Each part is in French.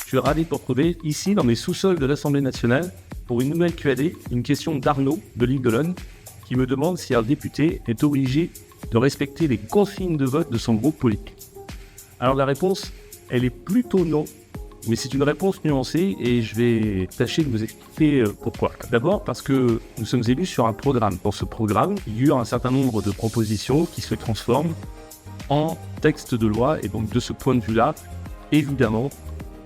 Je suis ravi de vous retrouver ici dans mes sous-sols de l'Assemblée nationale pour une nouvelle Q&A, une question d'Arnaud de l'île d'Olonne qui me demande si un député est obligé de respecter les consignes de vote de son groupe politique. Alors la réponse, elle est plutôt non, mais c'est une réponse nuancée et je vais tâcher de vous expliquer pourquoi. D'abord parce que nous sommes élus sur un programme. Dans ce programme, il y a un certain nombre de propositions qui se transforment en texte de loi et donc de ce point de vue-là, évidemment,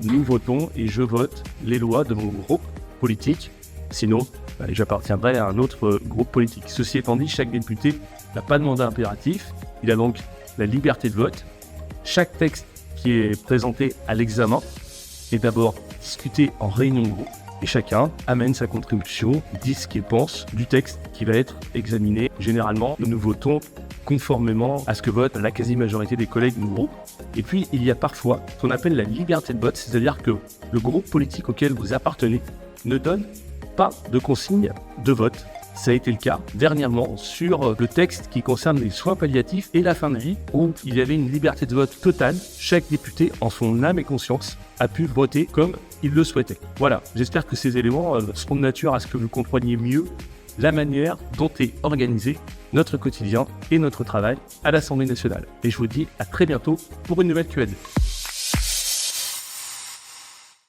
nous votons et je vote les lois de mon groupe politique. Sinon, j'appartiendrai à un autre groupe politique. Ceci étant dit, chaque député n'a pas de mandat impératif. Il a donc la liberté de vote. Chaque texte qui est présenté à l'examen est d'abord discuté en réunion de groupe et chacun amène sa contribution, dit ce qu'il pense du texte qui va être examiné. Généralement, nous votons conformément à ce que vote la quasi-majorité des collègues du groupe. Et puis, il y a parfois ce qu'on appelle la liberté de vote, c'est-à-dire que le groupe politique auquel vous appartenez ne donne pas de consigne de vote. Ça a été le cas dernièrement sur le texte qui concerne les soins palliatifs et la fin de vie, où il y avait une liberté de vote totale. Chaque député, en son âme et conscience, a pu voter comme il le souhaitait. Voilà, j'espère que ces éléments seront de nature à ce que vous compreniez mieux la manière dont est organisé notre quotidien et notre travail à l'Assemblée nationale. Et je vous dis à très bientôt pour une nouvelle Q&A.